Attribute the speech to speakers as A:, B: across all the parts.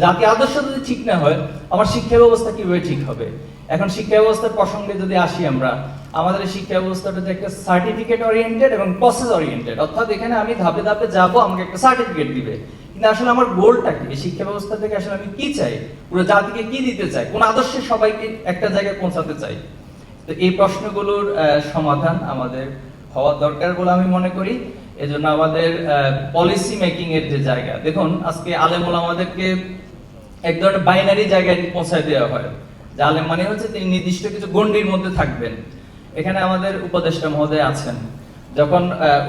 A: জাতি আদর্শ যদি ঠিক না হয় আমার শিক্ষা ব্যবস্থা কিভাবে ঠিক হবে? এখন শিক্ষা ব্যবস্থার প্রসঙ্গে যদি আসি আমরা, আমাদের শিক্ষা ব্যবস্থাটা একটা সার্টিফিকেট ওরিয়েন্টেড এবং প্রসেস ওরিয়েন্টেড, অর্থাৎ এখানে আমি ধাপে ধাপে যাবো, আমাকে একটা সার্টিফিকেট দিবে, কিন্তু আসলে আমার গোলটা কি? শিক্ষা ব্যবস্থা থেকে আসলে আমি কি চাই, পুরো জাতিকে কি দিতে চাই, কোন আদর্শে সবাইকে একটা জায়গায় পৌঁছাতে চাই? তো এই প্রশ্নগুলোর সমাধান আমাদের হওয়া দরকার বলে আমি মনে করি। এজন্য আমাদের পলিসি মেকিং এর যে জায়গা, দেখুন আজকে আলেম ওলামাদেরকে এক ধরনের বাইনারি জায়গায় পৌঁছায় দেওয়া হয়, যে আলেম মানে হচ্ছে তিনি নির্দিষ্ট কিছু গণ্ডির মধ্যে থাকবেন। এখানে আমাদের উপদেষ্টা মহোদয় আছেন, যখন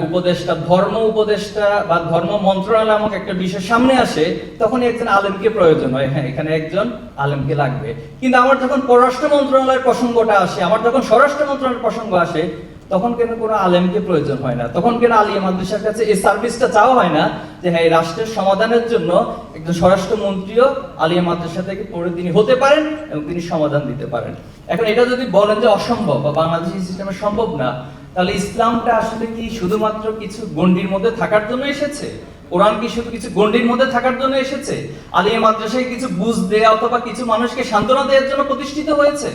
A: উপদেষ্টা ধর্ম উপদেষ্টা বা ধর্ম মন্ত্রণালয় নামক একটা বিষয় সামনে আসে, তখন একজন আলেমকে প্রয়োজন হয়, হ্যাঁ এখানে একজন আলেমকে লাগবে। কিন্তু আমার যখন পররাষ্ট্র মন্ত্রণালয়ের প্রসঙ্গটা আসে, আমার যখন স্বরাষ্ট্র মন্ত্রণালয়ের প্রসঙ্গ আসে, তখন কেন কোনো আলেমকে প্রয়োজন হয় না? তখন কেন আলিয়া মাদ্রাসার কাছে এই সার্ভিসটা চাওয়া হয় না যে হ্যাঁ এই রাষ্ট্রের সমাধানের জন্য একজন স্বরাষ্ট্রমন্ত্রীও আলিয়া মাদ্রাসা থেকে পড়ে তিনি হতে পারেন এবং তিনি সমাধান দিতে পারেন। এখন এটা যদি বলেন যে অসম্ভব বা বাংলাদেশি সিস্টেমে সম্ভব না, তাহলে ইসলামটা আসলে কি শুধুমাত্র কিছু গণ্ডির মধ্যে থাকার জন্য এসেছে? কোরআন কি শুধু কিছু গণ্ডির মধ্যে থাকার জন্য এসেছে? আলিয়া মাদ্রাসায় কিছু বুঝ দেয়া অথবা কিছু মানুষকে সান্ত্বনা দেওয়ার জন্য প্রতিষ্ঠিত হয়েছে?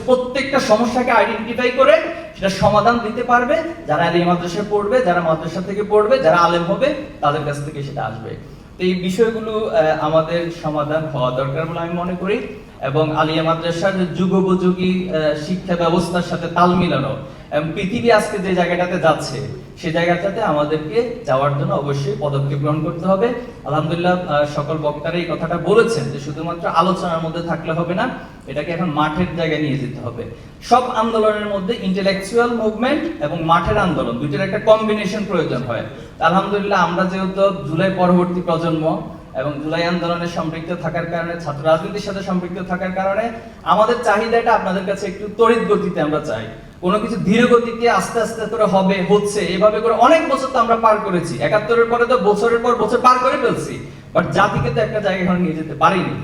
A: প্রত্যেকটা সমস্যাকে আইডেন্টিফাই করে সেটা সমাধান দিতে পারবে যারা আলিয়া মাদ্রাসায় পড়বে, যারা মাদ্রাসা থেকে পড়বে, যারা আলেম হবে, তাদের কাছ থেকে সেটা আসবে। তো এই বিষয়গুলো আমাদের সমাধান হওয়া দরকার বলে আমি মনে করি। এবং আলিয়া মাদ্রাসার যুগোপযোগী শিক্ষা ব্যবস্থার সাথে তাল মিলানো, এবং পৃথিবী আজকে যে জায়গাটাতে যাচ্ছে সেই জায়গাটাতে আমাদেরকে যাওয়ার জন্য অবশ্যই পদক্ষেপ গ্রহণ করতে হবে। আলহামদুলিল্লাহ সকল বক্তারা এই কথাটা বলেছেন যে শুধুমাত্র আলোচনার মধ্যে থাকলে হবে না, এটাকে এখন মাঠের জায়গায় নিয়ে যেতে হবে। সব আন্দোলনের মধ্যে ইন্টেলেকচুয়াল মুভমেন্ট এবং মাঠের আন্দোলন দুইটার একটা কম্বিনেশন প্রয়োজন হয়। আলহামদুলিল্লাহ আমরা যেহেতু জুলাই পরবর্তী প্রজন্ম এবং জুলাই আন্দোলনে সম্পৃক্ত থাকার কারণে, ছাত্র রাজনীতির সাথে সম্পৃক্ত থাকার কারণে আমাদের চাহিদাটা আপনাদের কাছে একটু তড়িৎ গতিতে আমরা চাই। কোনো কিছু ধীর গতিতে আস্তে আস্তে করে হবে, হচ্ছে, এভাবে করে অনেক বছর তো আমরা পার করেছি। ৭১-এর পরে তো বছরের পর বছর পার করে ফেলছি, বাট জাতিকে তো একটা জায়গায় এখন নিয়ে যেতে পারিনি।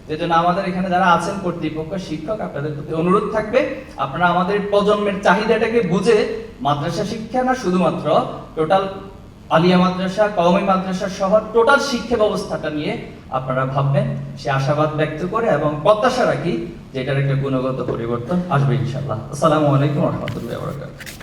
A: যেজন্য আমাদের এখানে যারা আছেন কর্তৃপক্ষ, শিক্ষক, আপনাদের প্রতি অনুরোধ থাকবে আপনারা আমাদের প্রজন্মের চাহিদাটাকে বুঝে মাদ্রাসা শিক্ষা না, শুধুমাত্র টোটাল আলিয়া মাদ্রাসা, কওমি মাদ্রাসা সহ টোটাল শিক্ষা ব্যবস্থাটা নিয়ে আপনারা ভাববেন, সে আশাবাদ ব্যক্ত করে এবং প্রত্যাশা রাখি যে এটার একটা গুণগত পরিবর্তন আসবে ইনশাআল্লাহ। আসসালামু আলাইকুম ওয়া রাহমাতুল্লাহি ওয়া বারাকাতুহু।